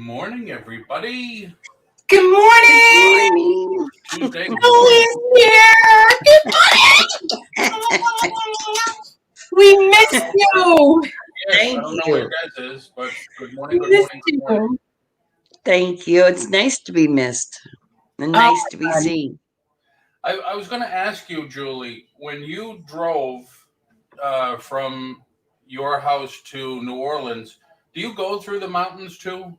morning, everybody. Good morning. Tuesday Who is here? Good morning. We missed you. Yes, Thank I don't know you. where you guys is, but good morning, We good missed morning, good morning. you. Thank you. It's nice to be missed and nice to be God. seen. I was going to ask you, Julie, when you drove from your house to New Orleans, do you go through the mountains too?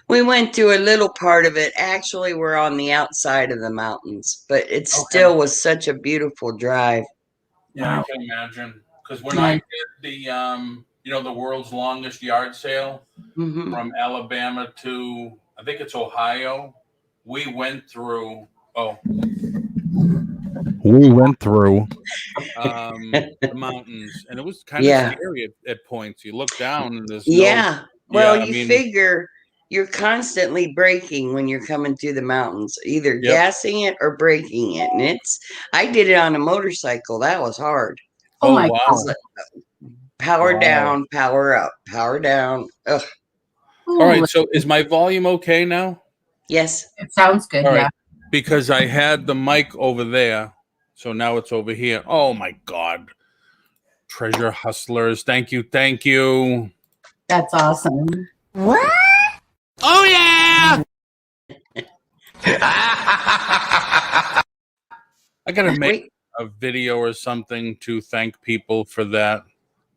We went through a little part of it. Actually, we're on the outside of the mountains, but it still was such a beautiful drive. Yeah, I can imagine. Because when Yeah. I did the world's longest yard sale Mhm. from Alabama to, I think it's Ohio, we went through the mountains, and it was kind of Yeah. scary at points. You look down and there's Yeah. Well, Yeah, I you mean- figure you're constantly braking when you're coming through the mountains, either Yep. gassing it or braking it. And I did it on a motorcycle. That was hard. Oh my wow. Power Wow. down, power up, power down. Ugh. All right, so is my volume okay now? Yes. It sounds good. All Yeah. right, because I had the mic over there, so now it's over here. Oh my God. Treasure hustlers. Thank you. That's awesome. What? Oh yeah. I gotta make Wait. a video or something to thank people for that.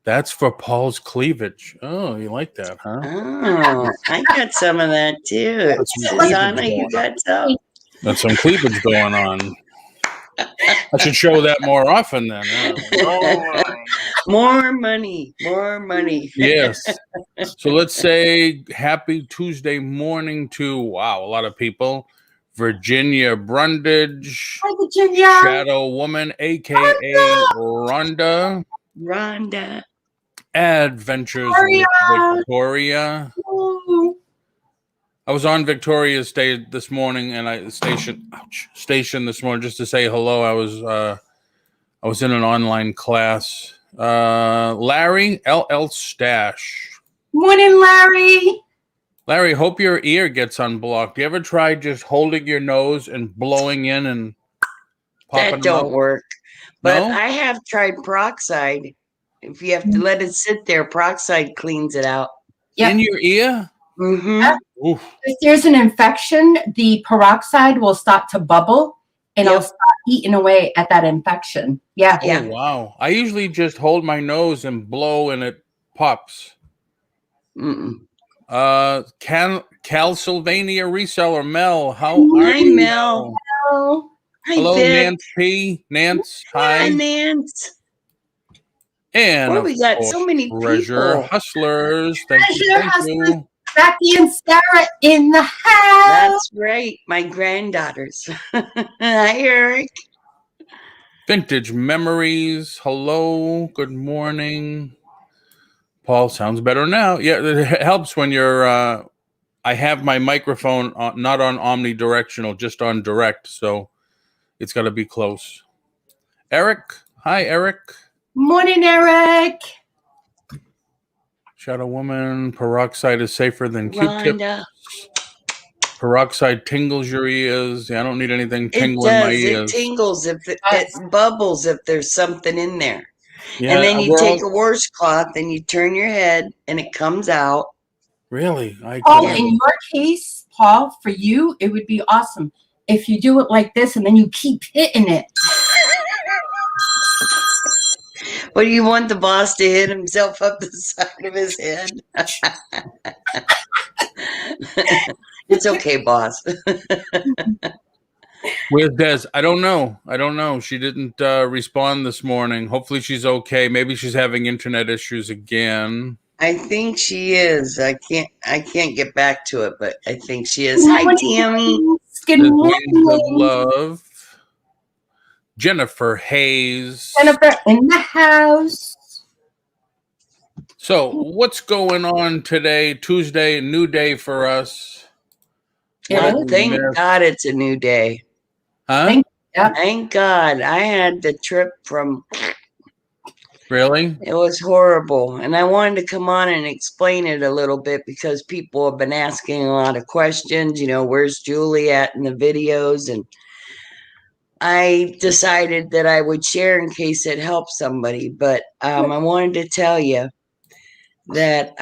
That's for Paul's cleavage. Oh, you like that, huh? Oh, I got some of that too. That's some Susana, cleavage you going got some? That's some cleavage going on. I should show that more often then. More money, more money. Yes. So let's say happy Tuesday morning to, wow, a lot of people. Virginia Brundage, Hi, Virginia. Shadow Woman, a.k.a. Rhonda. Rhonda. Adventures with Victoria. Ooh. I was on Victoria's Day this morning, and station this morning just to say hello. I was in an online class. Larry LL Stash. Morning, Larry. Larry, hope your ear gets unblocked. You ever try just holding your nose and blowing in and popping That don't out? work. But No? I have tried peroxide. If you have to let it sit there, peroxide cleans it out. Yep. In your ear? Mm-hmm. Oof. If there's an infection, the peroxide will start to bubble and it'll start eating away at that infection. Yeah. Oh, wow. I usually just hold my nose and blow and it pops. Mm-mm. Calsylvania reseller Mel, how are Hi, you? Mel. Hello. Hi, Hello, Vic. Nance P. Nance, Hi, hi. Nance. And Boy, we got so many Treasure people. Hustlers. Thank you. Becky and Sarah in the house. That's right. My granddaughters. Hi, Eric. Vintage Memories. Hello. Good morning. Paul, sounds better now. Yeah, it helps when you're I have my microphone not on omnidirectional, just on direct, so it's got to be close. Eric. Hi, Eric. Morning, Eric. Shadow Woman. Peroxide is safer than Q-tip. Rhonda. Peroxide tingles your ears. Yeah, I don't need anything It tingling my does. It ears. tingles if it bubbles if there's something in there. Yeah, And then you take a washcloth and you turn your head and it comes out. Really? Paul, in your case, Paul, for you, it would be awesome if you do it like this and then you keep hitting it. What do you want the boss to hit himself up the side of his head? It's okay, boss. Where's Dez? I don't know. She didn't respond this morning. Hopefully she's okay. Maybe she's having internet issues again. I think she is. I can't get back to it, but I think she is. Hi, Tammy. Good Wings of morning. Love. Jennifer Hayes. Jennifer in the house. So what's going on today? Tuesday, new day for us. Well, thank God it's a new day. Huh? Thank God. I had the trip from Really? It was horrible. And I wanted to come on and explain it a little bit because people have been asking a lot of questions. You know, where's Julie at in the videos? And I decided that I would share in case it helps somebody. But I wanted to tell you that,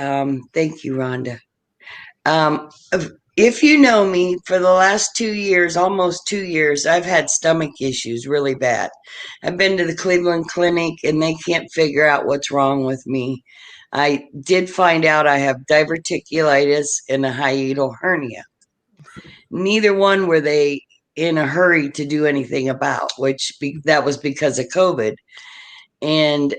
thank you, Rhonda. If you know me, for the last 2 years, almost 2 years, I've had stomach issues really bad. I've been to the Cleveland Clinic and they can't figure out what's wrong with me. I did find out I have diverticulitis and a hiatal hernia. Neither one were they in a hurry to do anything about, that was because of COVID. And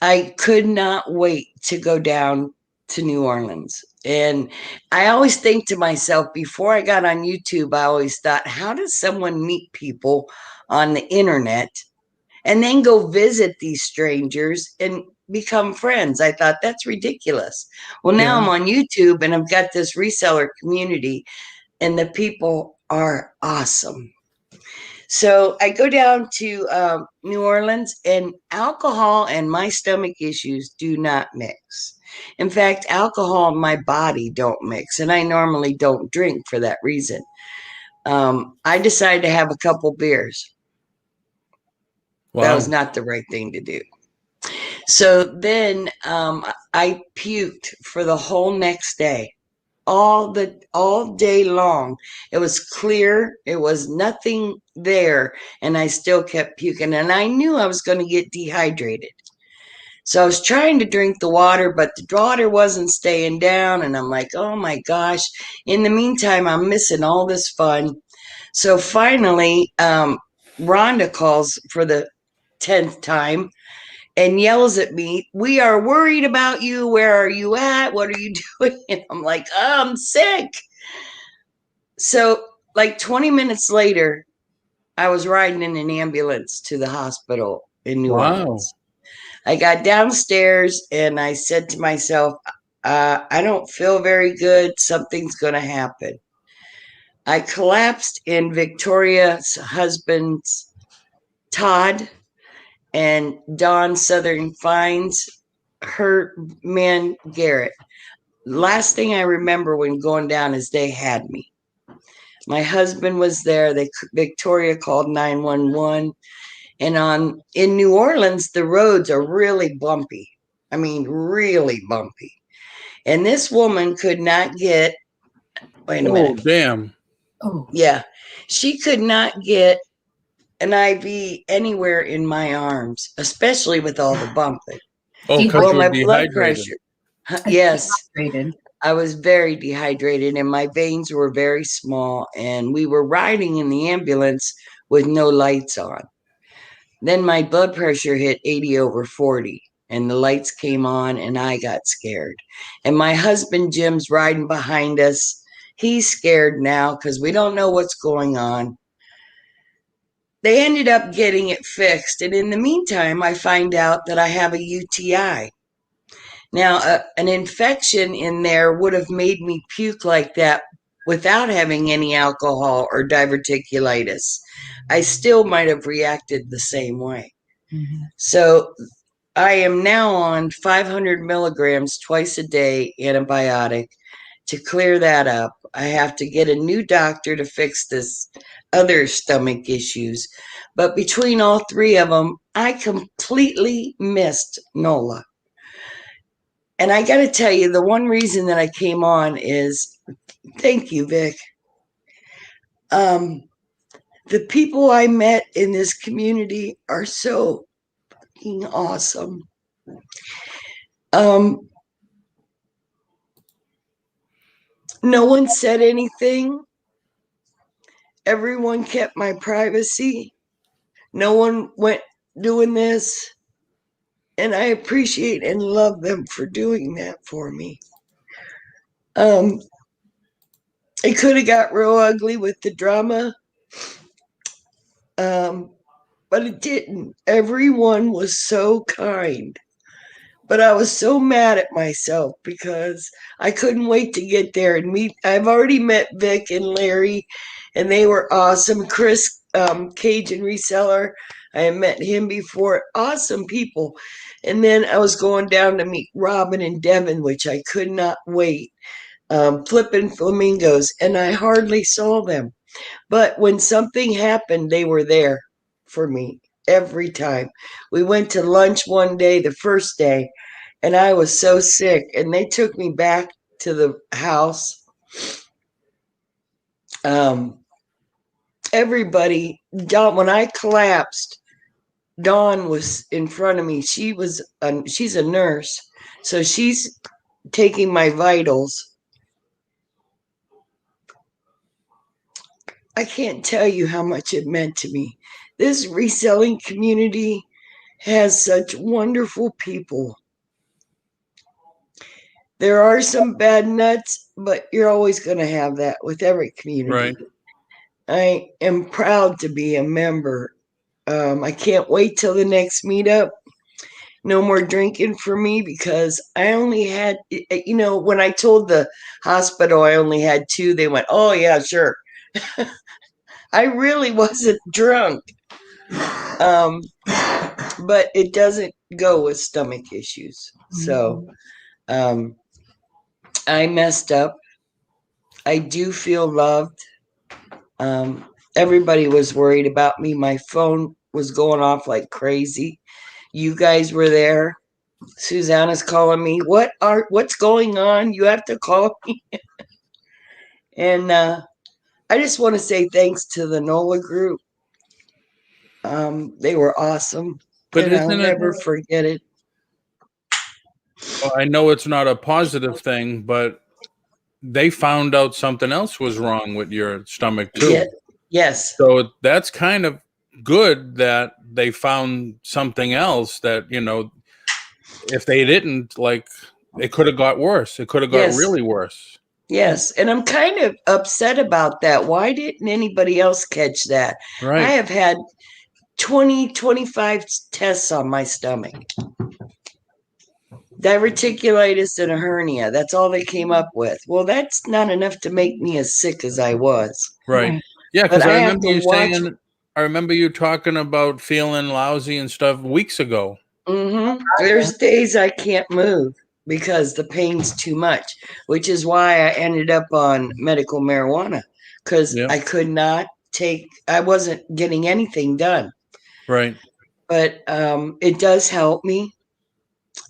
I could not wait to go down to New Orleans. And I always think to myself, before I got on YouTube, I always thought, how does someone meet people on the internet and then go visit these strangers and become friends? I thought that's ridiculous. Well, now I'm on YouTube and I've got this reseller community and the people are awesome. So I go down to New Orleans, and alcohol and my stomach issues do not mix. In fact, alcohol and my body don't mix, and I normally don't drink for that reason. I decided to have a couple beers. Wow. That was not the right thing to do. So then I puked for the whole next day. All day long. It was clear. It was nothing there. And I still kept puking. And I knew I was going to get dehydrated. So I was trying to drink the water, but the water wasn't staying down. And I'm like, oh my gosh. In the meantime, I'm missing all this fun. So finally, Rhonda calls for the 10th time and yells at me, we are worried about you. Where are you at? What are you doing? And I'm like, oh, I'm sick. So like 20 minutes later, I was riding in an ambulance to the hospital in New Orleans. I got downstairs and I said to myself, I don't feel very good. Something's going to happen. I collapsed in Victoria's husband's Todd and Dawn Southern Fines, her man Garrett. Last thing I remember when going down is they had me. My husband was there. Victoria called 911. And in New Orleans, the roads are really bumpy. I mean, really bumpy. And this woman could not get, wait a minute. Oh, damn. Oh, yeah. She could not get an IV anywhere in my arms, especially with all the bumping. Oh, because my you're blood dehydrated. pressure. Yes. dehydrated. I was very dehydrated and my veins were very small. And we were riding in the ambulance with no lights on. Then my blood pressure hit 80/40 and the lights came on and I got scared. And my husband, Jim's riding behind us. He's scared now because we don't know what's going on. They ended up getting it fixed. And in the meantime, I find out that I have a UTI. Now, an infection in there would have made me puke like that without having any alcohol or diverticulitis. I still might have reacted the same way. Mm-hmm. So I am now on 500 milligrams twice a day antibiotic to clear that up. I have to get a new doctor to fix this other stomach issues. But between all three of them, I completely missed NOLA. And I got to tell you, the one reason that I came on is, thank you, Vic. The people I met in this community are so fucking awesome. No one said anything. Everyone kept my privacy. No one went doing this. And I appreciate and love them for doing that for me. It could have got real ugly with the drama. But it didn't. Everyone was so kind. But I was so mad at myself because I couldn't wait to get there and meet. I've already met Vic and Larry, and they were awesome. Chris Cajun reseller. I had met him before. Awesome people. And then I was going down to meet Robin and Devin, which I could not wait. Flipping flamingos, and I hardly saw them. But when something happened, they were there for me every time. We went to lunch one day, the first day, and I was so sick, and they took me back to the house. Everybody, Dawn, when I collapsed, Dawn was in front of me. She's a nurse, so she's taking my vitals. I can't tell you how much it meant to me. This reselling community has such wonderful people. There are some bad nuts, but you're always going to have that with every community. Right. I am proud to be a member. I can't wait till the next meetup. No more drinking for me because I only had, when I told the hospital I only had 2, they went, "Oh, yeah, sure." I really wasn't drunk. But it doesn't go with stomach issues. So I messed up. I do feel loved. Everybody was worried about me. My phone was going off like crazy. You guys were there. Susanna's calling me. What's going on? You have to call me. And I just want to say thanks to the NOLA group. They were awesome. But and I'll never forget it. Well, I know it's not a positive thing, but they found out something else was wrong with your stomach too. Yeah. Yes. So that's kind of good that they found something else that, if they didn't, like, it could have got worse. It could have got really worse. Yes. And I'm kind of upset about that. Why didn't anybody else catch that? Right. I have had 25 tests on my stomach. Diverticulitis and a hernia. That's all they came up with. Well, that's not enough to make me as sick as I was. Right. Yeah, because I remember you talking about feeling lousy and stuff weeks ago. Mm-hmm. There's days I can't move because the pain's too much, which is why I ended up on medical marijuana because I could not I wasn't getting anything done. Right. But it does help me.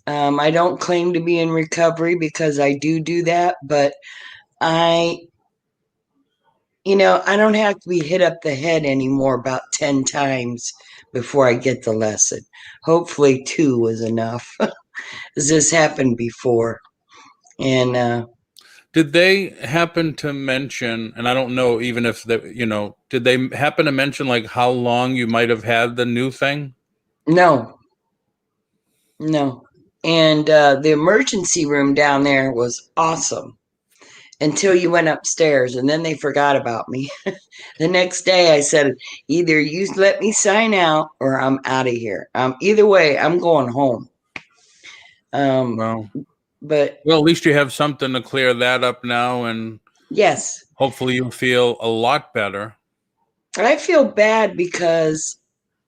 I don't claim to be in recovery because I do that, but I don't have to be hit up the head anymore about 10 times before I get the lesson. Hopefully 2 was enough. This happened before. And did they happen to mention, and I don't know even if did they happen to mention like how long you might have had the new thing? No. And the emergency room down there was awesome until you went upstairs, and then they forgot about me. The next day I said, either you let me sign out or I'm out of here. Either way, I'm going home. But at least you have something to clear that up now, and yes, hopefully you'll feel a lot better. I feel bad because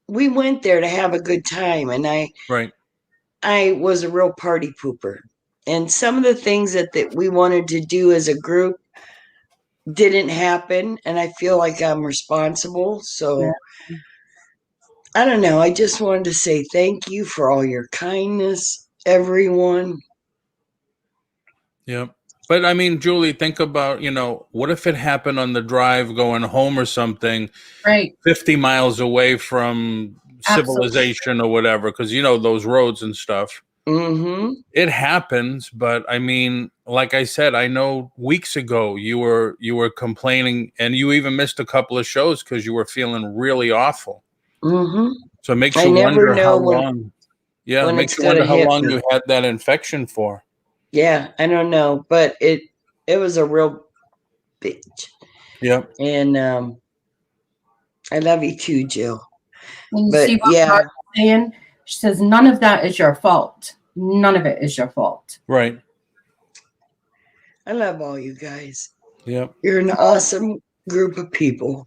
we went there to have a good time, and I was a real party pooper. And some of the things that we wanted to do as a group didn't happen, and I feel like I'm responsible. So I don't know. I just wanted to say thank you for all your kindness, everyone. Yep. But I mean, Julie, think about, what if it happened on the drive going home or something, right, 50 miles away from civilization or whatever, because those roads and stuff. Mm-hmm. It happens, but I mean, like I said, I know weeks ago you were complaining, and you even missed a couple of shows because you were feeling really awful. Mm-hmm. So it makes you wonder how long. Yeah, it makes you wonder how long you had that infection for. Yeah, I don't know, but it was a real bitch. Yep. And I love you too, Jill. And you see what Mark's saying? She says, none of that is your fault. None of it is your fault. Right. I love all you guys. Yep. You're an awesome group of people.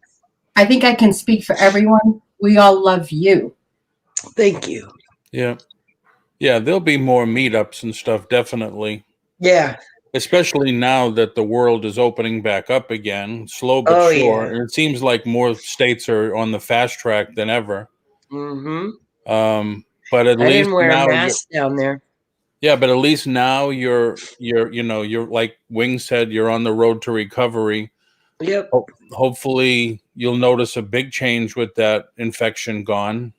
I think I can speak for everyone. We all love you. Thank you. Yeah. Yeah, there'll be more meetups and stuff, definitely. Yeah. Especially now that the world is opening back up again, slow but Oh, sure. yeah. And it seems like more states are on the fast track than ever. Mm-hmm. But at I least didn't wear a now mask down there. yeah, but at least now you're like Wing said, you're on the road to recovery. Yep. Hopefully you'll notice a big change with that infection gone.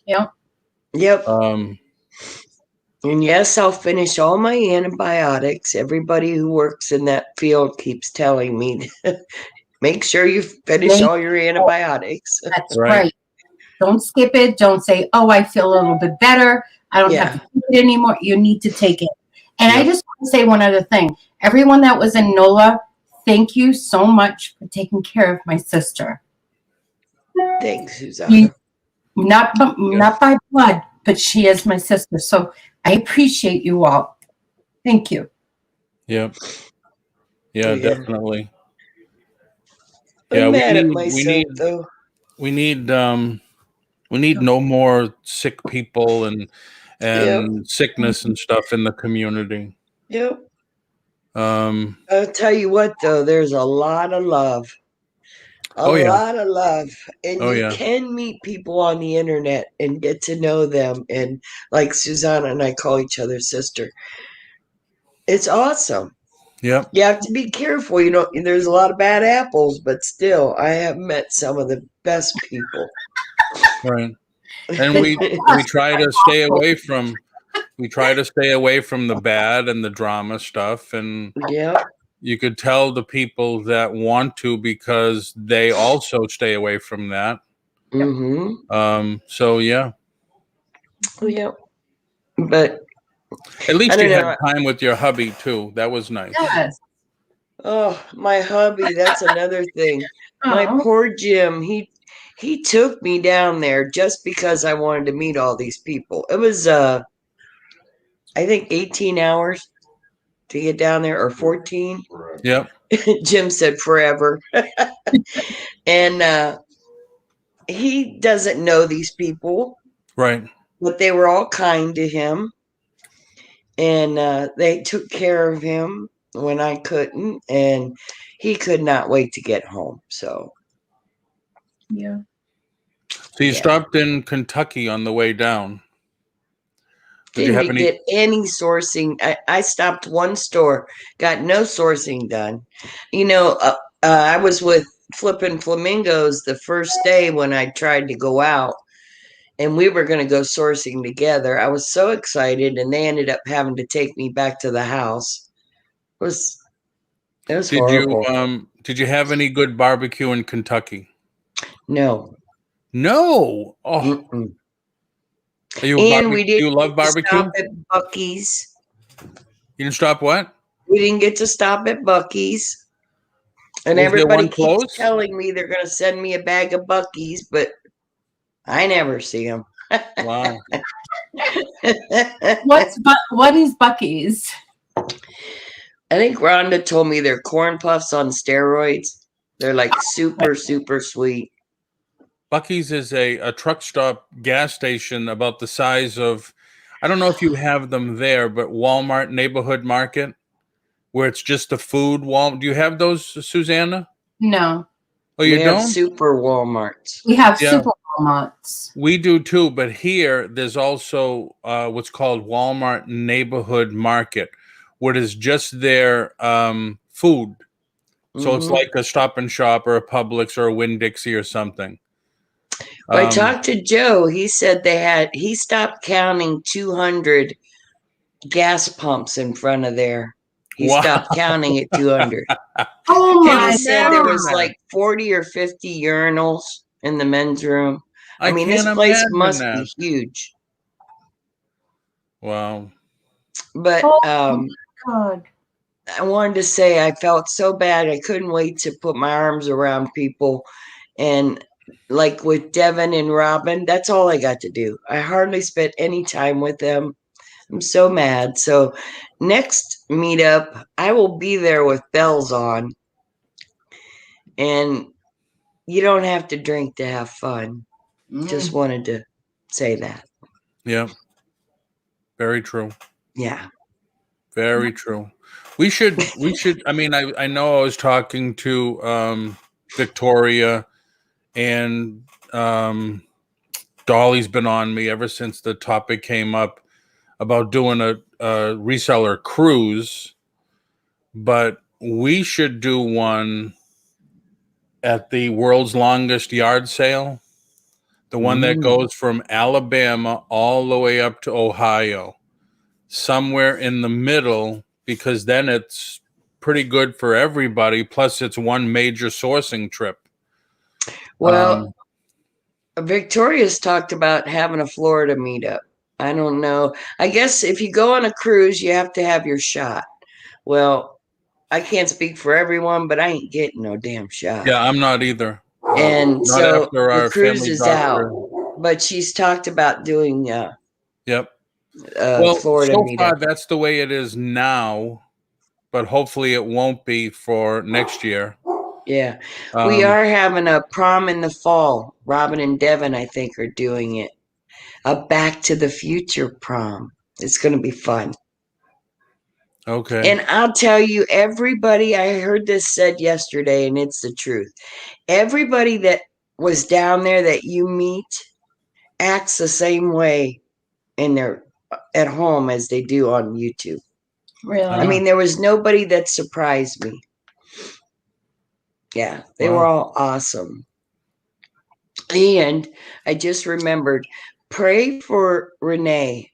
Yep. Yep. Um, And yes, I'll finish all my antibiotics. Everybody who works in that field keeps telling me, make sure you finish all your antibiotics. That's Right. right. Don't skip it. Don't say, oh, I feel a little bit better. I don't have to take it anymore. You need to take it. And I just want to say one other thing. Everyone that was in NOLA, thank you so much for taking care of my sister. Thanks, Susana. Not by blood, but she is my sister. So I appreciate you all. Thank you. Yep. Yeah, definitely. I'm mad at myself, though. We need no more sick people and sickness and stuff in the community. Yep. Um, I'll tell you what, though, there's a lot of love. A lot of love. And you can meet people on the internet and get to know them. And like Susana and I call each other sister. It's awesome. Yep. You have to be careful. You know, there's a lot of bad apples, but still, I have met some of the best people. Right. And we try to stay away from the bad and the drama stuff. And you could tell the people that want to because they also stay away from that. Mm-hmm. So yeah. Yeah. But at least you had time with your hubby too. That was nice. Yes. Oh, my hubby, that's another thing. My poor Jim, he took me down there just because I wanted to meet all these people. It was I think 18 hours to get down there, or 14. Yep. Jim said forever. And he doesn't know these people. Right. But they were all kind to him. And they took care of him when I couldn't. And he could not wait to get home. So. Yeah. So you stopped in Kentucky on the way down. Didn't get any sourcing. I stopped one store, got no sourcing done. You know, I was with Flippin' Flamingos the first day when I tried to go out, and we were going to go sourcing together. I was so excited, and they ended up having to take me back to the house. It was horrible. Did you have any good barbecue in Kentucky? No. No. Oh. We didn't love barbecue? Stop at Buc-ee's. You didn't stop what? We didn't get to stop at Buc-ee's. And everybody keeps telling me they're going to send me a bag of Buc-ee's, but I never see them. Wow. What is Buc-ee's? I think Rhonda told me they're corn puffs on steroids. They're like super, super sweet. Buc-ee's is a truck stop gas station about the size of, I don't know if you have them there, but Walmart Neighborhood Market, where it's just the food. Do you have those, Susana? No. Oh, you don't? We have super Walmarts. We have super Walmarts. We do too, but here there's also what's called Walmart Neighborhood Market, where it is just their food. So it's like a Stop and Shop or a Publix or a Winn-Dixie or something. Well, I talked to Joe. He said he stopped counting 200 gas pumps in front of there. He stopped counting at 200. Oh my! And he said there was like 40 or 50 urinals in the men's room. I mean, this place must be huge. Wow. But God. I wanted to say I felt so bad. I couldn't wait to put my arms around people. And like with Devin and Robin, that's all I got to do. I hardly spent any time with them. I'm so mad. So next meetup, I will be there with bells on. And you don't have to drink to have fun. Just wanted to say that. Yeah. Very true. Yeah. Very true. We should, I mean, I know I was talking to Victoria, and Dolly's been on me ever since the topic came up about doing a reseller cruise, but we should do one at the world's longest yard sale, the one that goes from Alabama all the way up to Ohio, somewhere in the middle, because then it's pretty good for everybody. Plus, it's one major sourcing trip. Well, Victoria's talked about having a Florida meetup. I don't know. I guess if you go on a cruise, you have to have your shot. Well, I can't speak for everyone, but I ain't getting no damn shot. Yeah, I'm not either. And not so after our the cruise family is doctor. out. But she's talked about doing Yep. Florida so meetup. far that's the way it is now, but hopefully it won't be for next year. Yeah. We are having a prom in the fall. Robin and Devin, I think, are doing it. A Back to the Future prom. It's going to be fun. Okay. And I'll tell you, everybody, I heard this said yesterday, and it's the truth. Everybody that was down there that you meet acts the same way in their at home as they do on YouTube. Really? I mean, there was nobody that surprised me. Yeah, they were all awesome. And I just remembered, pray for Renee.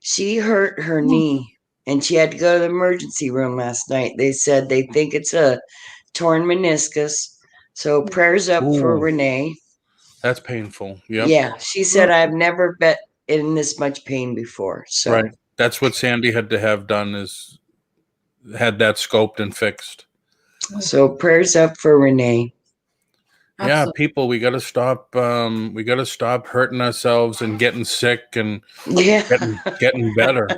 She hurt her knee and she had to go to the emergency room last night. They said they think it's a torn meniscus. So prayers up for Renee. That's painful. Yep. Yeah, she said, I've never been in this much pain before. So right. That's what Sandy had to have done, is had that scoped and fixed. So prayers up for Renee. Yeah, people, we got to stop. We got to stop hurting ourselves and getting sick and getting better.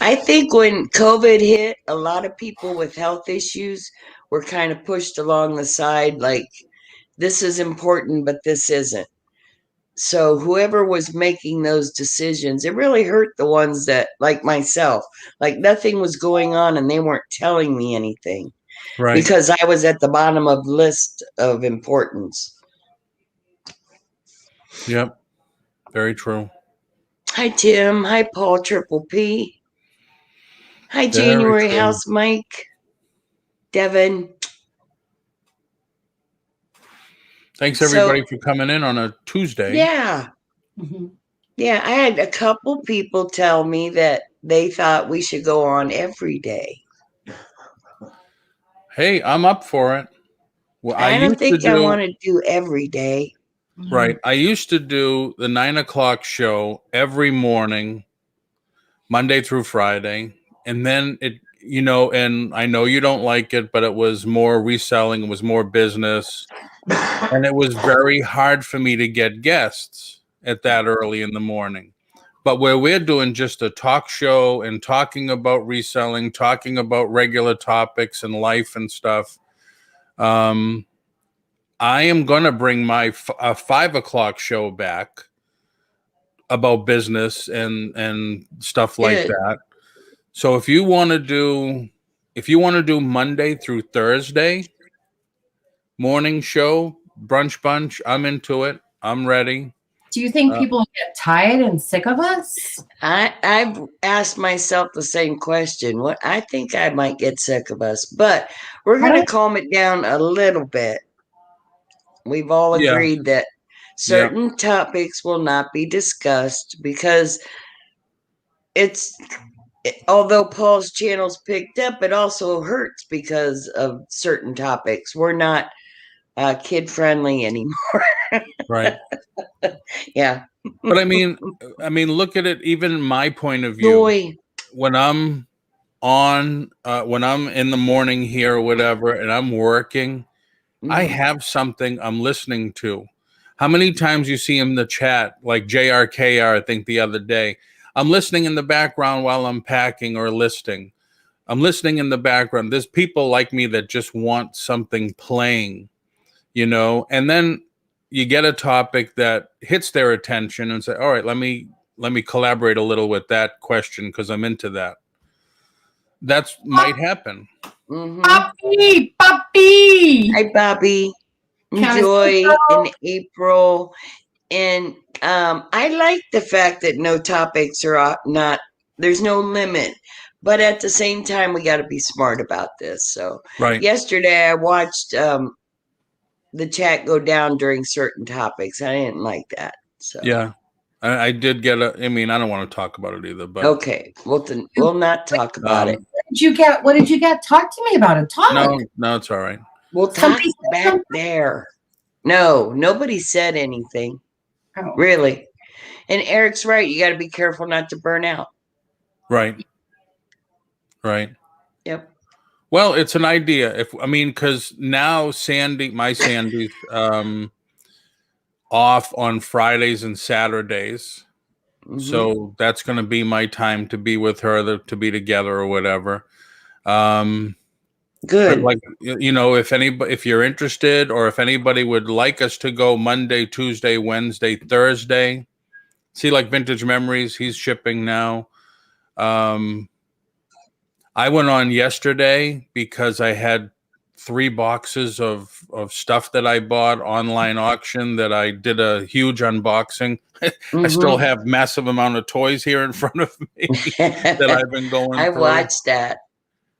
I think when COVID hit, a lot of people with health issues were kind of pushed along the side, like, this is important, but this isn't. So whoever was making those decisions, it really hurt the ones that, like myself, like nothing was going on and they weren't telling me anything. Right. Because I was at the bottom of the list of importance. Yep. Very true. Hi, Tim. Hi, Paul Triple P. Hi, January House Mike. Devin. Thanks, everybody, for coming in on a Tuesday. Yeah. Yeah, I had a couple people tell me that they thought we should go on every day. Hey, I'm up for it. Well, I don't think I want to do every day. Right. I used to do the 9 o'clock show every morning, Monday through Friday. And then it, and I know you don't like it, but it was more reselling. It was more business. And it was very hard for me to get guests at that early in the morning. But where we're doing just a talk show and talking about reselling, talking about regular topics and life and stuff, I am going to bring my 5 o'clock show back about business and stuff like that. So if you want to do Monday through Thursday morning show, brunch bunch, I'm into it. I'm ready. Do you think people get tired and sick of us? I've asked myself the same question. What I think I might get sick of us, but we're going to calm it down a little bit. We've all agreed that certain topics will not be discussed because although Paul's channel's picked up, it also hurts because of certain topics. We're not kid friendly anymore. Right. Yeah. But I mean, look at it. Even my point of view, when I'm on, when I'm in the morning here or whatever, and I'm working, I have something I'm listening to. How many times you see in the chat, like JRKR, I think the other day, I'm listening in the background while I'm packing or listing. I'm listening in the background. There's people like me that just want something playing. you know, and then you get a topic that hits their attention and say, all right, let me collaborate a little with that question because I'm into that. That's might happen. Puppy, puppy. Hi, Bobby. Enjoy in April. And I like the fact that no topics are not, there's no limit. But at the same time, we got to be smart about this. So yesterday I watched the chat go down during certain topics. I didn't like that. So yeah, I did get I mean, I don't want to talk about it either, but okay, then we'll not talk about it. What did you get? Talk to me about it. Talk. No, it's all right. We'll talk back there. No, nobody said anything. Oh. Really. And Eric's right. You got to be careful not to burn out. Right. Yep. Well, it's an idea. Because now my Sandy's off on Fridays and Saturdays. Mm-hmm. So that's going to be my time to be with her, to be together or whatever. Good. Like, you know, if you're interested, or if anybody would like us to go Monday, Tuesday, Wednesday, Thursday, see, like Vintage Memories, he's shipping now. I went on yesterday because I had 3 boxes of stuff that I bought online auction that I did a huge unboxing. Mm-hmm. I still have massive amount of toys here in front of me that I've been going through. I watched that.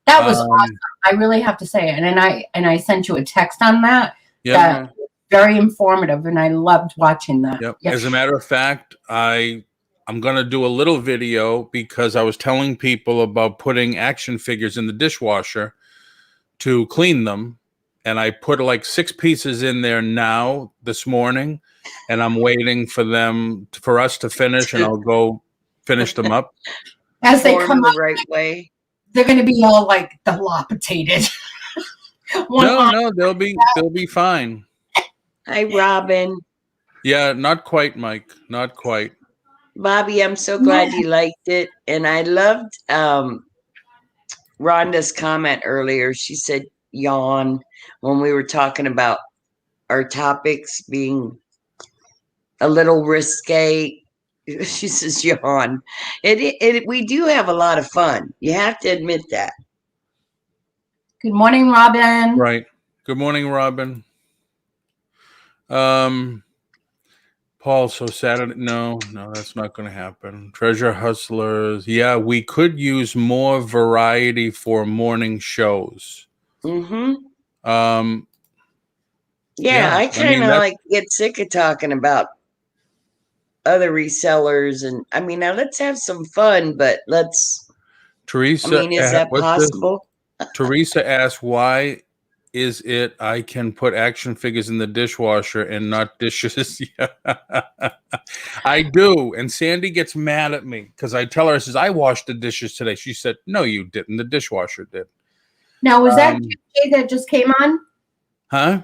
That was awesome. I really have to say it. And I sent you a text on that. Yeah. That very informative, and I loved watching that. Yep. As a matter of fact, I'm going to do a little video because I was telling people about putting action figures in the dishwasher to clean them. And I put like 6 pieces in there now this morning, and I'm waiting for us to finish, and I'll go finish them up. As they come the right way. They're going to be all like dilapidated. No, they'll be fine. Hi, Robin. Yeah, not quite, Mike. Not quite. Bobby, I'm so glad you liked it. And I loved Rhonda's comment earlier. She said yawn when we were talking about our topics being a little risque. She says yawn. We do have a lot of fun. You have to admit that. Good morning, Robin. Right. Good morning, Robin. Paul, so Saturday, no, that's not going to happen. Treasure Hustlers. Yeah, we could use more variety for morning shows. Mm-hmm. Yeah, I kind of like get sick of talking about other resellers, and now let's have some fun, but Teresa, is that possible? Teresa asked, why is it I can put action figures in the dishwasher and not dishes? I do. And Sandy gets mad at me because I tell her, I says, I washed the dishes today. She said, no, you didn't. The dishwasher did. Now, was that JJ that just came on? Huh?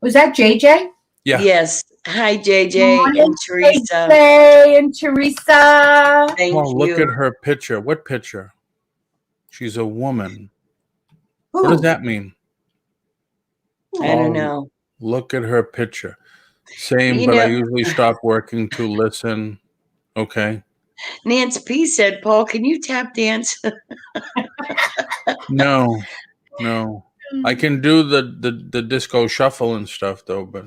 Was that JJ? Yeah. Yes. Hi, JJ and Teresa. JJ and Teresa. Thank you. Look at her picture. What picture? She's a woman. Ooh. What does that mean? I don't know. Look at her picture. Same, but I usually stop working to listen. Okay. Nance P said, Paul, can you tap dance? No. I can do the disco shuffle and stuff though, but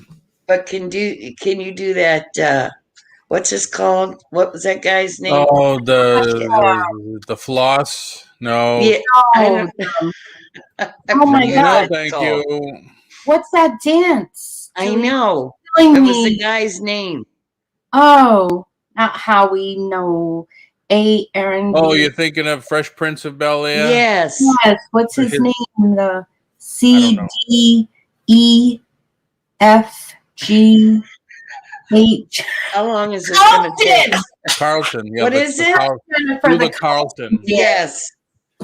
can you do that? What's this called? What was that guy's name? Oh, the floss. No. Yeah. Oh my God! Thank you. What's that dance? I know. It was the guy's name. Oh, not Howie. No. Aaron. Oh, you're thinking of Fresh Prince of Bel-Air? Yes. What's his name? The CDEFGH. How long is this going to take? Carlton. Yeah, what is it? The Carlton. Yes.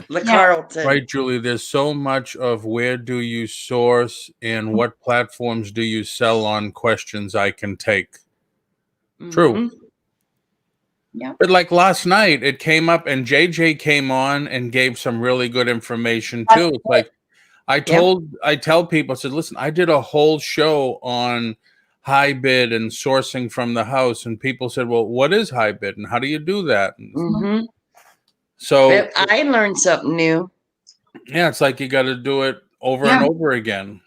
The Carlton. Right, Julie. There's so much of where do you source and what platforms do you sell on questions I can take. Mm-hmm. True. Yeah. But like last night, it came up and JJ came on and gave some really good information too. It's like, I tell people, I said, listen, I did a whole show on high bid and sourcing from the house, and people said, well, what is high bid and how do you do that? Mm-hmm. So I learned something new. yeah, it's like you got to do it over and over again.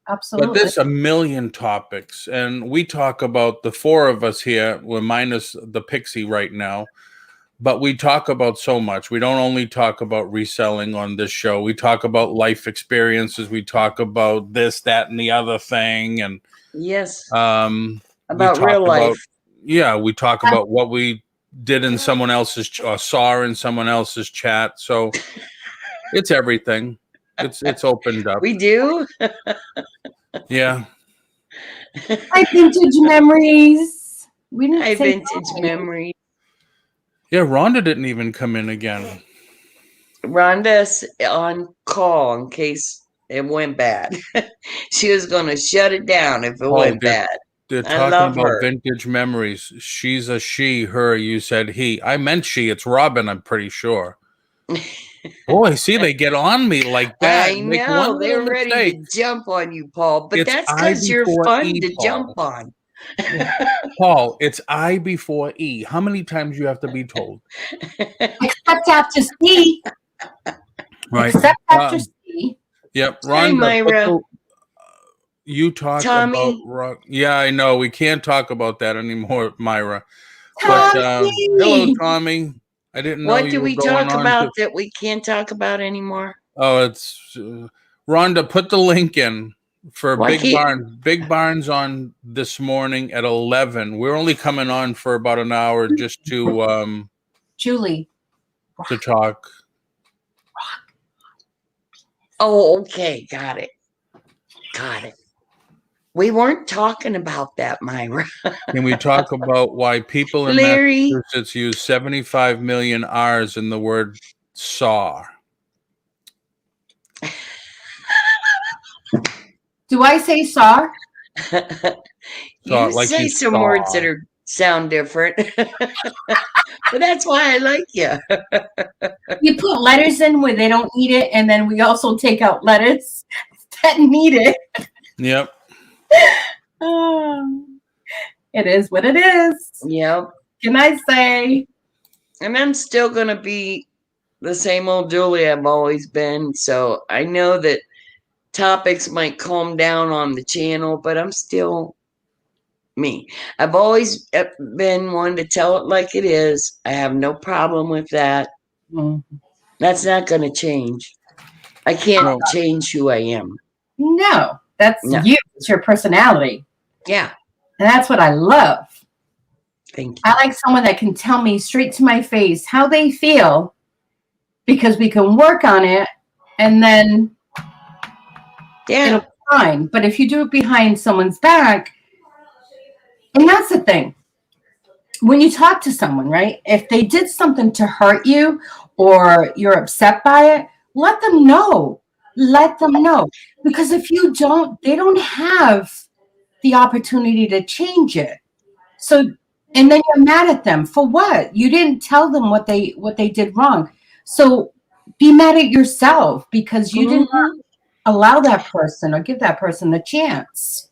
Absolutely. But there's a million topics, and we talk about the four of us here. We're minus the Pixie right now, but we talk about so much. We don't only talk about reselling on this show. We talk about life experiences. We talk about this, that, and the other thing, and yes, about real life. We talk about what we did in someone else's or saw in someone else's chat. So it's everything. It's opened up. We do. Yeah. High vintage memories. We didn't High say vintage memories. Yeah, Rhonda didn't even come in again. Rhonda's on call in case it went bad. She was going to shut it down if it went bad. They're talking about vintage memories. She's a she, her. You said he. I meant she. It's Robin, I'm pretty sure. Boy, see, they get on me like that. I know. They're ready to jump on you, Paul. But that's because you're fun to jump on. Paul, it's I before E. How many times you have to be told? Except after C. Right. Except after C. Yep. Rhonda, hi, Myra. You talk about... Yeah, I know. We can't talk about that anymore, Myra. But hello, Tommy. I didn't know what do we talk about that we can't talk about anymore? Oh, it's Rhonda, put the link in for Big Barnes on this morning at 11. We're only coming on for about an hour just to Julie to talk. Oh, okay, got it. We weren't talking about that, Myra. Can we talk about why people in Massachusetts use 75 million R's in the word saw? Do I say saw? You say some words that sound different. But that's why I like you. You put letters in where they don't need it, and then we also take out letters that need it. Yep. It is what it is. Yep. Can I say? And I'm still going to be the same old Julie I've always been. So I know that topics might calm down on the channel, but I'm still me. I've always been one to tell it like it is. I have no problem with that. Mm-hmm. That's not going to change. I can't change who I am. No, that's you. It's your personality. Yeah. And that's what I love. Thank you. I like someone that can tell me straight to my face how they feel, because we can work on it and then it'll be fine. But if you do it behind someone's back, and that's the thing. When you talk to someone, right? If they did something to hurt you or you're upset by it, let them know. Let them know. Because if you don't, they don't have the opportunity to change it. So, and then you're mad at them for what? You didn't tell them what they did wrong. So be mad at yourself because you didn't allow that person or give that person the chance.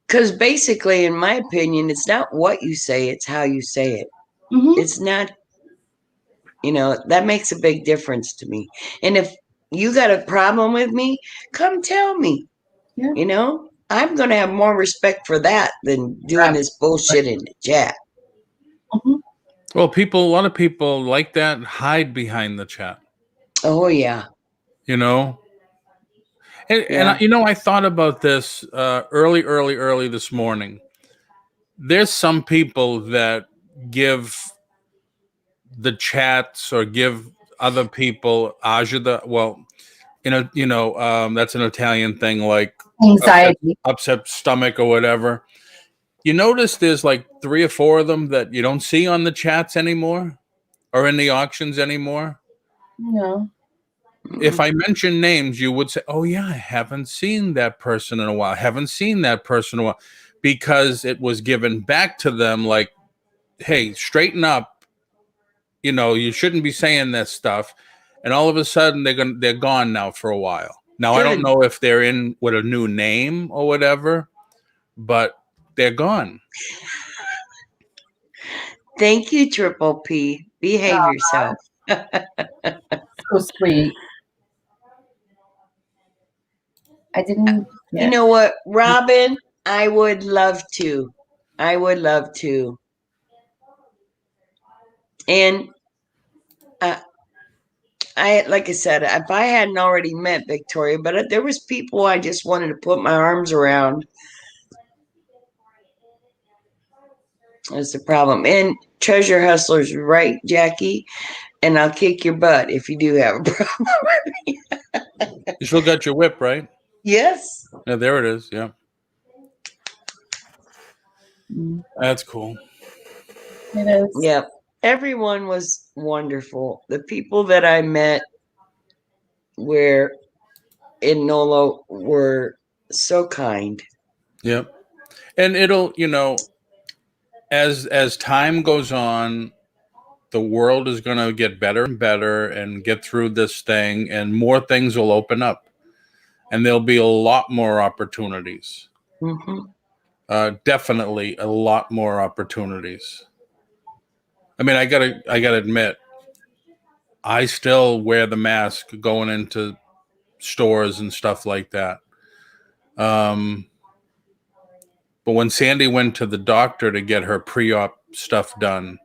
Because basically, in my opinion, it's not what you say, it's how you say it. Mm-hmm. It's not, that makes a big difference to me. And if you got a problem with me, come tell me. Yeah. I'm going to have more respect for that than doing this bullshit in the chat. Mm-hmm. Well, a lot of people like that hide behind the chat. Oh, yeah. And I thought about this early this morning. There's some people that give the chats or give other people that's an Italian thing, like anxiety, upset stomach or whatever. You notice there's like 3 or 4 of them that you don't see on the chats anymore or in the auctions anymore. No. If I mention names, you would say, oh, yeah, I haven't seen that person in a while. Because it was given back to them like, hey, straighten up. You shouldn't be saying this stuff. and all of a sudden they're gone now for a while. Now I don't know if they're in with a new name or whatever, but they're gone. Thank you, Triple P. Behave yourself. So sweet. I didn't. You know what, Robin? I would love to. I would love to. And I, like I said, if I hadn't already met Victoria, but there was people I just wanted to put my arms around. That's the problem. And Treasure Hustler's right, Jackie. And I'll kick your butt if you do have a problem with me. You still got your whip, right? Yes. Yeah, there it is. Yeah. That's cool. It is. Yep. Everyone was wonderful. The people that I met were in NOLA were so kind. Yep. And it'll, as time goes on, the world is going to get better and better and get through this thing, and more things will open up, and there'll be a lot more opportunities. Mm-hmm. Definitely a lot more opportunities. I mean, I gotta admit, I still wear the mask going into stores and stuff like that. But when Sandy went to the doctor to get her pre-op stuff done,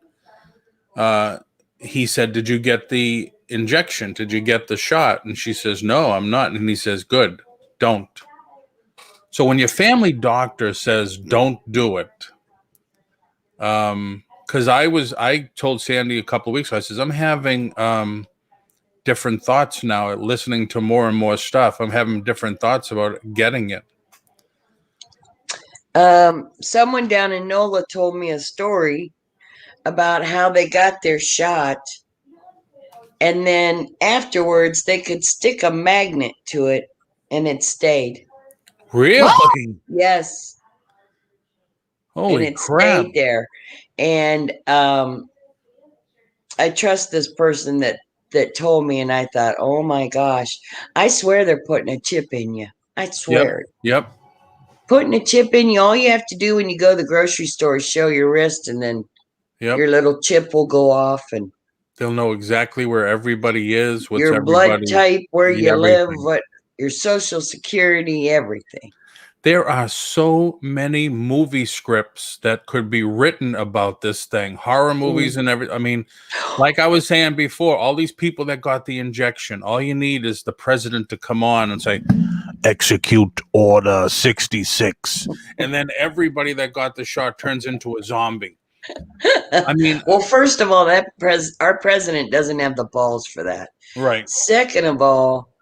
he said, "Did you get the injection? Did you get the shot?" And she says, "No, I'm not." And he says, "Good, don't." So when your family doctor says don't do it, because I told Sandy a couple of weeks ago, I says, I'm having different thoughts now, listening to more and more stuff. I'm having different thoughts about getting it. Someone down in NOLA told me a story about how they got their shot, and then afterwards they could stick a magnet to it and it stayed. Really? What? Yes. Holy and it crap. stayed there. And I trust this person that told me, and I thought, oh my gosh, I swear they're putting a chip in you. I swear. Yep. Putting a chip in you, all you have to do when you go to the grocery store is show your wrist, and then your little chip will go off, and they'll know exactly where everybody is, what's your blood type, where you live, what your social security, everything. There are so many movie scripts that could be written about this thing, horror movies and everything. I mean, like I was saying before, all these people that got the injection, all you need is the president to come on and say, execute order 66. And then everybody that got the shot turns into a zombie. I mean, well, first of all, our president doesn't have the balls for that. Right. Second of all,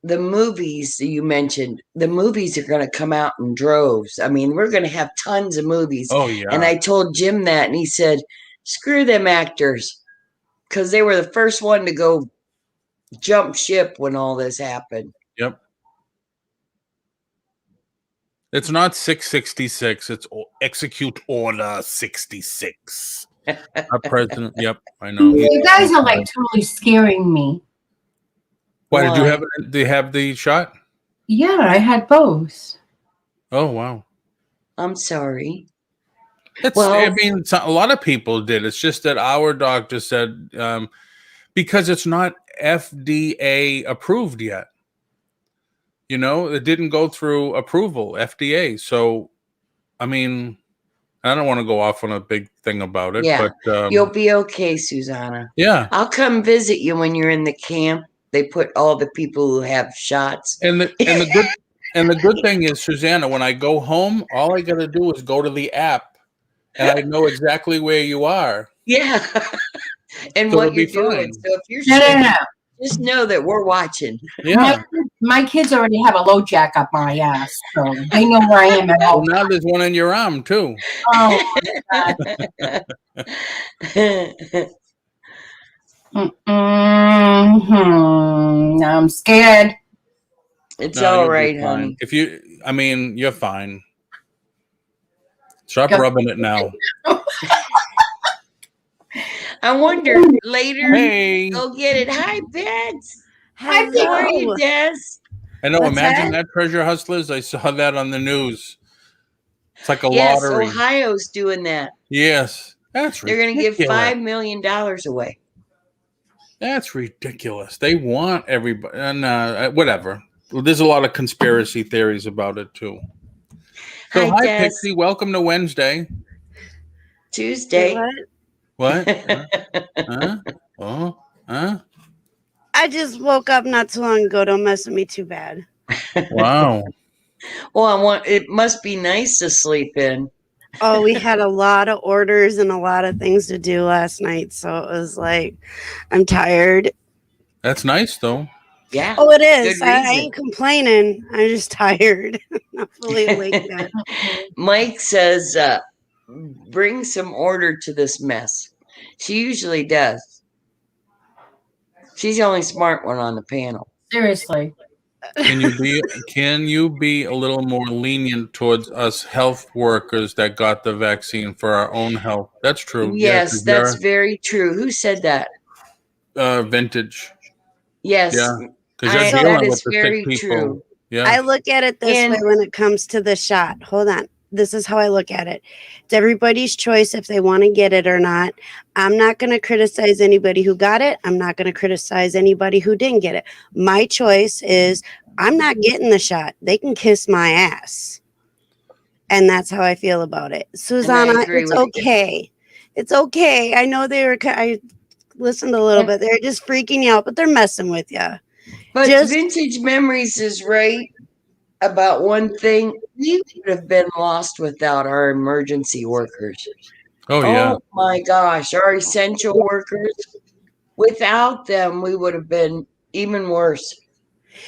the movies that you mentioned, the movies are going to come out in droves. I mean, we're going to have tons of movies. Oh, yeah. And I told Jim that, and he said, screw them actors, because they were the first one to go jump ship when all this happened. Yep. It's not 666. It's execute order 66. Our president. Yep, I know. You guys are like totally scaring me. Why did you have it? Do you have the shot? Yeah, I had both. Oh, wow. I'm sorry. I mean, a lot of people did. It's just that our doctor said because it's not FDA approved yet. It didn't go through approval, FDA. So, I mean, I don't want to go off on a big thing about it. Yeah, but you'll be okay, Susana. Yeah. I'll come visit you when you're in the camp. They put all the people who have shots. And the good thing is, Susana, when I go home, all I got to do is go to the app, and I know exactly where you are. Yeah, and So what it'll you're be doing. fine. So if you're No. just know that we're watching. Yeah. My kids already have a low jack up my ass, so they know where I am at all. Well, now there's one in your arm too. Oh my God. I'm scared. It's all right, honey. You're fine. Stop rubbing it now. I wonder later. Hey, Go get it. Hi, Beds. Hi, How are you, Des? I know. What's Imagine that? that, treasure hustlers. I saw that on the news. It's like a Yes, lottery. Ohio's doing that. Yes, that's They're going to give ridiculous. $5 million away. That's ridiculous. They want everybody, and whatever. Well, there's a lot of conspiracy theories about it too. So, Hi, hi, Des. Pixie. Welcome to Wednesday. Tuesday. What? Huh? Oh, huh? I just woke up not too long ago. Don't mess with me too bad. Wow. Well, it must be nice to sleep in. Oh, we had a lot of orders and a lot of things to do last night. So it was like, I'm tired. That's nice, though. Yeah. Oh, it is. Good I reason. ain't complaining. I'm just tired. Not fully awake yet. Mike says, bring some order to this mess. She usually does. She's the only smart one on the panel. Seriously. Can you be a little more lenient towards us health workers that got the vaccine for our own health? That's true. Yes, 'cause that's very true. Who said that? you're, vintage. Yes, Yeah, because you're that dealing is with the very sick people. true. Yeah. I look at it this And- way when it comes to the shot. Hold on. This is how I look at it. It's everybody's choice if they want to get it or not. I'm not going to criticize anybody who got it. I'm not going to criticize anybody who didn't get it. My choice is I'm not getting the shot. They can kiss my ass. And that's how I feel about it. Susana, agree it's with you. okay. It's okay. I know I listened a little bit. They're just freaking you out, but they're messing with you. But Just- Vintage Memories is right about one thing. We would have been lost without our emergency workers. Oh yeah. Oh my gosh, our essential workers. Without them, we would have been even worse.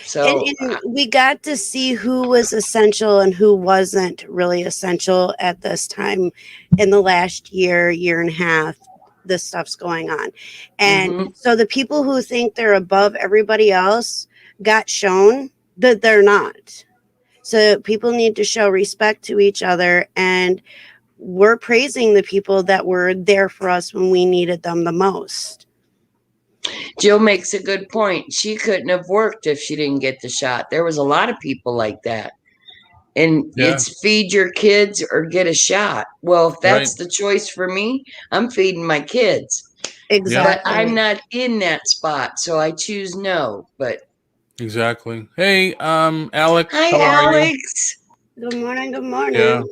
So And we got to see who was essential and who wasn't really essential at this time in the last year and a half. This stuff's going on. And so the people who think they're above everybody else got shown that they're not. So people need to show respect to each other, and we're praising the people that were there for us when we needed them the most. Jill makes a good point. She couldn't have worked if she didn't get the shot. There was a lot of people like that. And it's feed your kids or get a shot. Well, if that's the choice for me, I'm feeding my kids. Exactly. But I'm not in that spot, so I choose no. But exactly. Hey, Alex. hi, how are you? Alex. Good morning. Good morning. Yeah.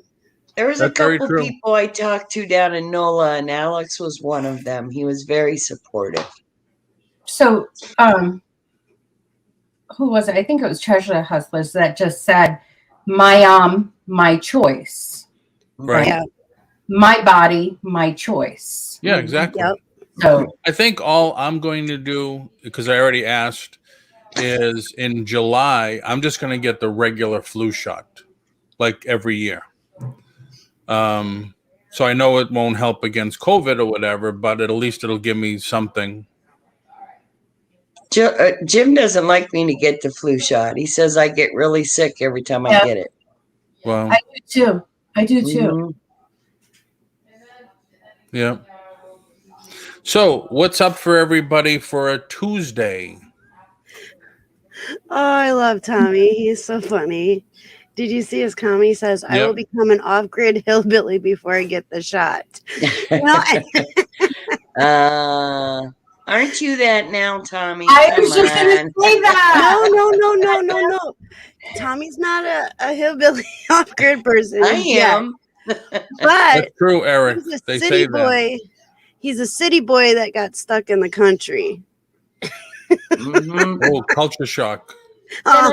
There was That's a very couple true. people I talked to down in NOLA, and Alex was one of them. He was very supportive. So, who was it? I think it was Treasure Hustlers that just said, my choice. Right. Yeah. My body, my choice. Yeah, exactly. Yep. So I think all I'm going to do, because I already asked, is in July, I'm just going to get the regular flu shot, like every year. So I know it won't help against COVID or whatever, but at least it'll give me something. Jim doesn't like me to get the flu shot. He says I get really sick every time I get it. Well, I do too. Yeah. So what's up for everybody for a Tuesday? Oh, I love Tommy. He's so funny. Did you see his comment? He says, I will become an off-grid hillbilly before I get the shot. Aren't you that now, Tommy? I was just going to say that. No. Tommy's not a hillbilly off-grid person. I am. But That's true, Eric. he's a They city say boy. He's a city boy that got stuck in the country. Oh, culture shock. Oh,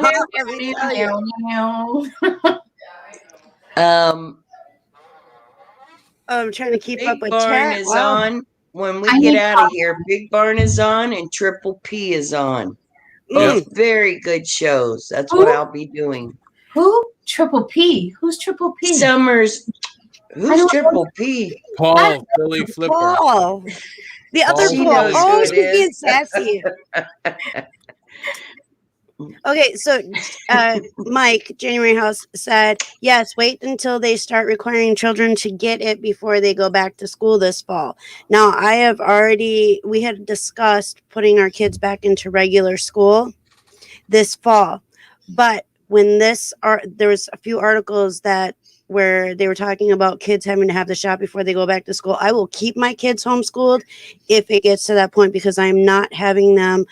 I'm trying to keep up Big with Barn chat. is Wow. on. When we get out of here, Big Barn is on and Triple P is on. Both very good shows. That's what I'll be doing. Who? Triple P. Who's Triple P? Summers. Who's Triple P? Paul, Billy Flipper. Paul. The other She Paul. knows Oh, who she's it being is. sassy. Okay, so Mike, January House said, yes, wait until they start requiring children to get it before they go back to school this fall. Now, we had discussed putting our kids back into regular school this fall. But when there was a few articles where they were talking about kids having to have the shot before they go back to school. I will keep my kids homeschooled if it gets to that point, because I'm not having them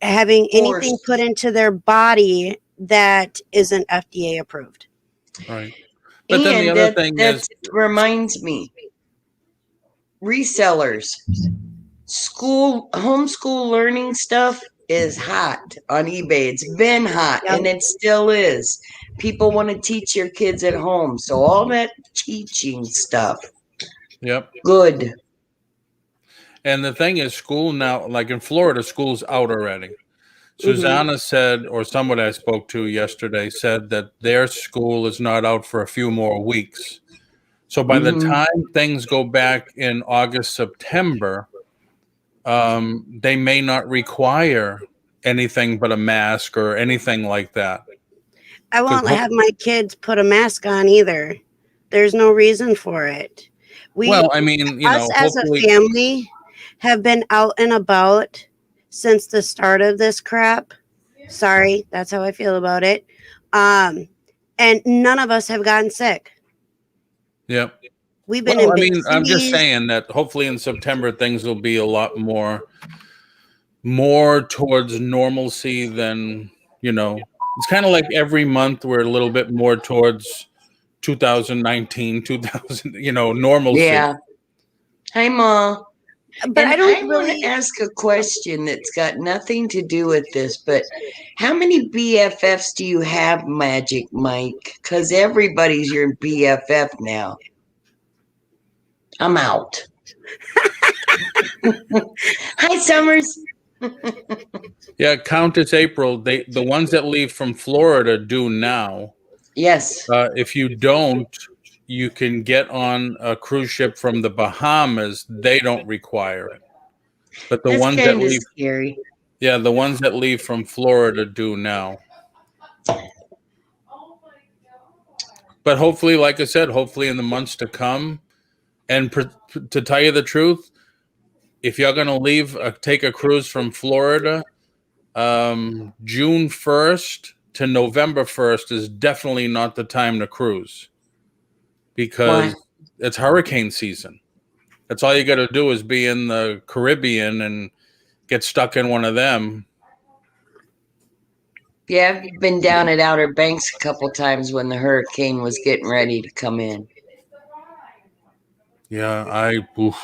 having anything put into their body that isn't FDA approved. Right. But then the other thing is, reminds me, resellers, homeschool learning stuff is hot on eBay. It's been hot, and it still is. People want to teach your kids at home. So all that teaching stuff. Yep. Good. And the thing is, school now, like in Florida, school's out already. Susana said, or someone I spoke to yesterday said that their school is not out for a few more weeks. So by the time things go back in August, September, they may not require anything but a mask or anything like that. I won't have my kids put a mask on either. There's no reason for it. Us as a family have been out and about since the start of this crap. Sorry, that's how I feel about it. And none of us have gotten sick. Yep. We've been I'm just saying that hopefully in September things will be a lot more towards normalcy than, it's kind of like every month we're a little bit more towards 2019, 2000, normalcy. Yeah. Hi, Ma. But I want to ask a question that's got nothing to do with this, but how many BFFs do you have, Magic Mike? Because everybody's your BFF now. I'm out. Hi, Summers. Yeah, Countess April, the ones that leave from Florida do now. Yes. If you don't, you can get on a cruise ship from the Bahamas. They don't require it. But the ones that leave, scary. Yeah, the ones that leave from Florida do now. But hopefully, like I said, hopefully in the months to come, and to tell you the truth, if you're going to take a cruise from Florida, June 1st to November 1st is definitely not the time to cruise. Because it's hurricane season. That's all you got to do is be in the Caribbean and get stuck in one of them. Yeah, I've been down at Outer Banks a couple times when the hurricane was getting ready to come in. Yeah,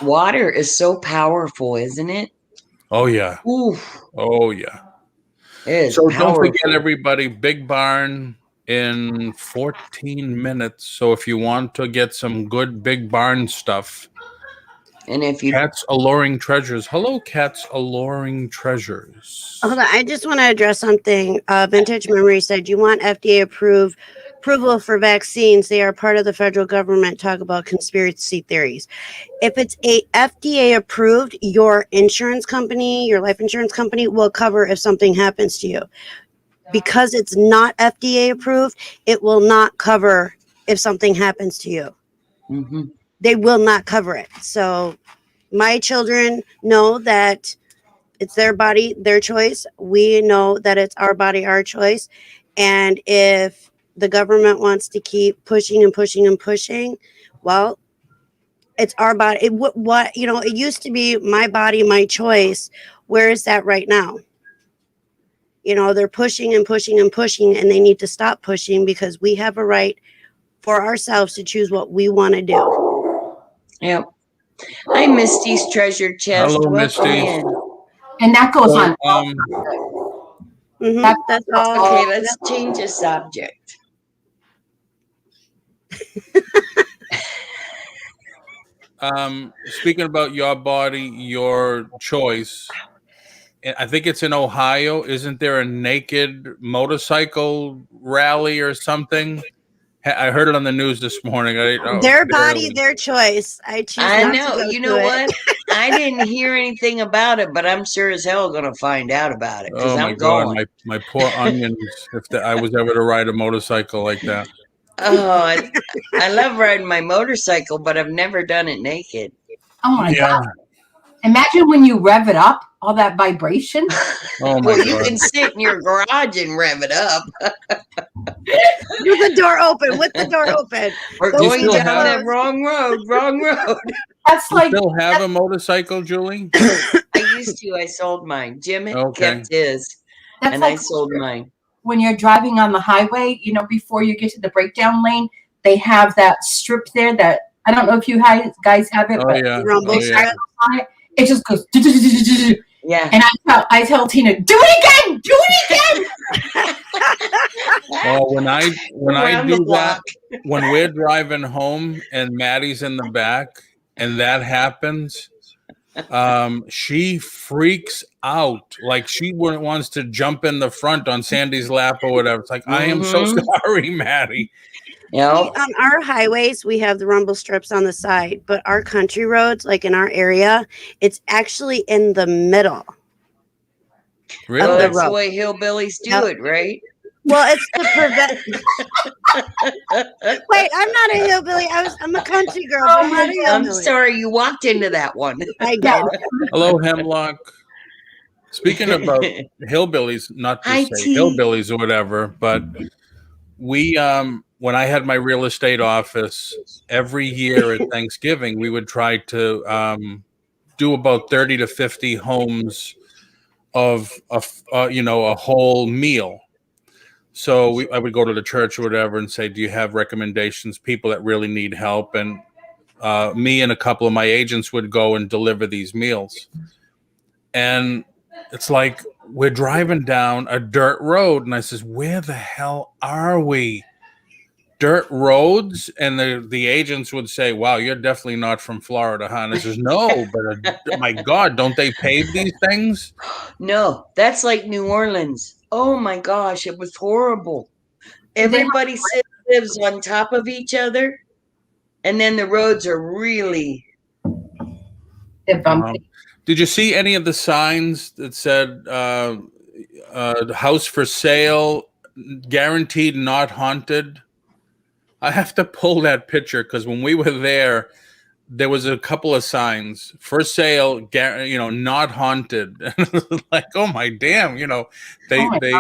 water is so powerful, isn't it? Oh, yeah. Oof. Oh, yeah. It is so powerful. Don't forget, everybody, Big Barn in 14 minutes. So if you want to get some good Big Barn stuff, and if you Cat's Alluring Treasures. Hello, Cat's Alluring Treasures. Hold on, I just want to address something. Vintage Memory said, you want FDA approval for vaccines. They are part of the federal government. Talk about conspiracy theories. If it's a FDA approved, your insurance company, your life insurance company will cover if something happens to you. Because it's not FDA approved, it will not cover if something happens to you. They will not cover it. So my children know that it's their body, their choice. We know that it's our body, our choice. And if the government wants to keep pushing and pushing and pushing, well, it's our body. It used to be my body, my choice. Where is that right now? They're pushing and pushing and pushing, and they need to stop pushing because we have a right for ourselves to choose what we want to do. Yep. Hi, Misty's treasure chest. Hello, Misty. And that goes on. That's all. Okay, let's change the subject. Speaking about your body, your choice, I think it's in Ohio. Isn't there a naked motorcycle rally or something? I heard it on the news this morning. Their body, their choice. I choose. I know. You know what? I didn't hear anything about it, but I'm sure as hell going to find out about it because Oh my I'm God, going. my poor onions! If I was ever to ride a motorcycle like that. Oh, I love riding my motorcycle, but I've never done it naked. Oh my Yeah. God. Imagine when you rev it up, all that vibration. Oh my Well, you God. can sit in your garage and rev it up. With the door open. With the door open. We're Those going still down have- that wrong road. Wrong road. That's You like still have a motorcycle, Julie? I used to. I sold mine. Jim Okay. kept his, that's and like I sold mine. when you're driving on the highway. You know, before you get to the breakdown lane, they have that strip there. That I don't know if you guys have it, Oh but yeah. Rumble Oh, yeah. strip. it just goes. Yeah. And I tell Tina, do it again, do it again. Oh, when I Around the do that, block. when we're driving home and Maddie's in the back and that happens, she freaks out. Like she wants to jump in the front on Sandy's lap or whatever. It's like, I am so sorry, Maddie. Yep. On our highways, we have the rumble strips on the side, but our country roads, like in our area, it's actually in the middle. Really? Well, the that's the road. way hillbillies do Yep. it, right? Well, it's to prevent. Wait, I'm not a hillbilly. I'm a country girl, but I'm not a I'm hillbilly. sorry you walked into that one. I did. Hello, Hemlock. Speaking about hillbillies, not to Hi, say T. hillbillies or whatever, but we when I had my real estate office, every year at Thanksgiving, we would try to do about 30 to 50 homes of a whole meal. So I would go to the church or whatever and say, do you have recommendations, people that really need help? And me and a couple of my agents would go and deliver these meals. And it's like we're driving down a dirt road. And I says, where the hell are we? Dirt roads? And the agents would say, wow, you're definitely not from Florida, huh? And I says, no, but my God, don't they pave these things? No, that's like New Orleans. Oh my gosh, it was horrible. Everybody lives on top of each other, and then the roads are really. They're bumpy. Did you see any of the signs that said house for sale, guaranteed not haunted? I have to pull that picture because when we were there was a couple of signs for sale, not haunted. Like, oh my damn, they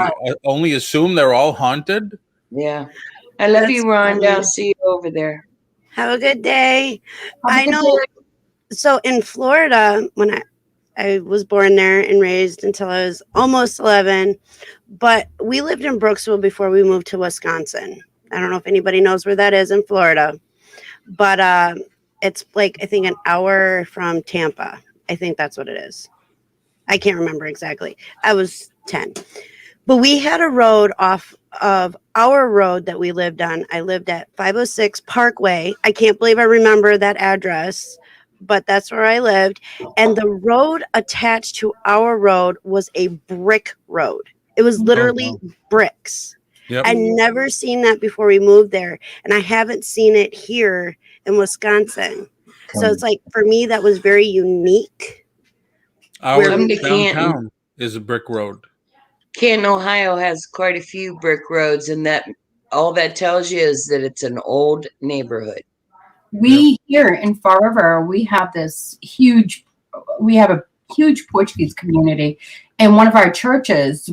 only assume they're all haunted. Yeah. I love you, Rhonda. I'll see you over there. Have a good day. Have a I good know. day. So in Florida, when I was born there and raised until I was almost 11, but we lived in Brooksville before we moved to Wisconsin. I don't know if anybody knows where that is in Florida, but it's like, I think, an hour from Tampa. I think that's what it is. I can't remember exactly. I was 10. But we had a road off of our road that we lived on. I lived at 506 Parkway. I can't believe I remember that address, but that's where I lived. And the road attached to our road was a brick road. It was literally bricks. Yep. I'd never seen that before we moved there. And I haven't seen it here in Wisconsin. So it's like, for me, that was very unique. Our Come to downtown is a brick road. Canton, Ohio has quite a few brick roads, and that all that tells you is that it's an old neighborhood. We here in Fall River, we have a huge Portuguese community. And one of our churches,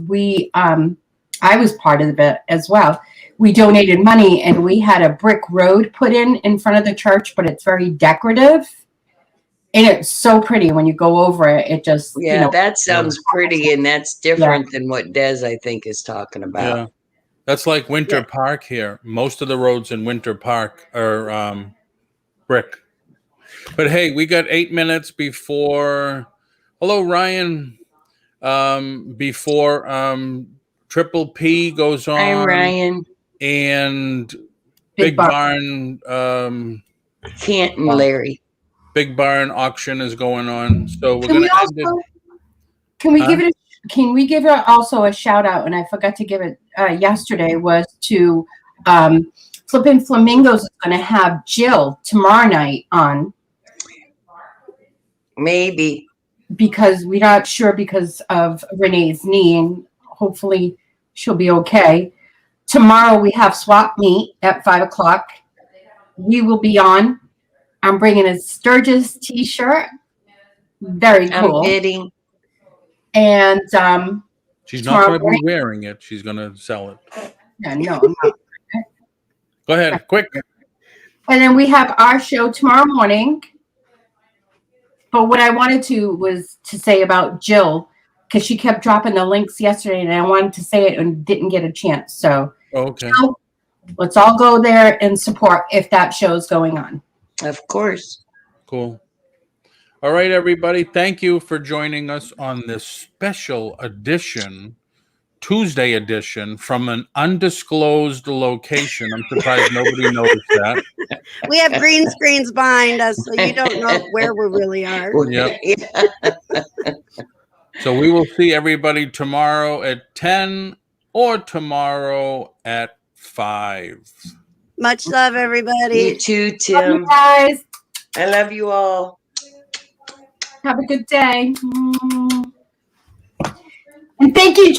I was part of it as well. We donated money and we had a brick road put in front of the church, but it's very decorative. And it's so pretty when you go over it. It just, that sounds pretty, and that's different than what Dez, I think, is talking about. Yeah. That's like Winter Park here. Most of the roads in Winter Park are brick. But hey, we got 8 minutes before. Hello, Ryan. Before Triple P goes on. Hi, Ryan. And Big Barn. Canton, Larry. Big Barn auction is going on. So we're Can going to end it. Can we give it also a shout out? And I forgot to give it yesterday, was to Flippin' Flamingos is going to have Jill tomorrow night on. Maybe. because we're not sure because of Renee's knee, and hopefully she'll be okay. Tomorrow we have Swap Meet at 5:00. We will be on. I'm bringing a Sturgis t-shirt. Very cool. I'm bidding. And she's not going to be morning, wearing it. She's going to sell it. yeah, no. Go ahead, quick. And then we have our show tomorrow morning. But what I wanted to was to say about Jill, because she kept dropping the links yesterday, and I wanted to say it and didn't get a chance. So Okay. Jill, let's all go there and support if that show's going on. Of course. Cool. All right, everybody. Thank you for joining us on this special edition, Tuesday edition, from an undisclosed location. I'm surprised nobody noticed that. We have green screens behind us, so you don't know where we really are. Yep. So we will see everybody tomorrow at 10 or tomorrow at 5. Much love, everybody. You too, Love Tim. you guys. I love you all. Have a good day. And thank you,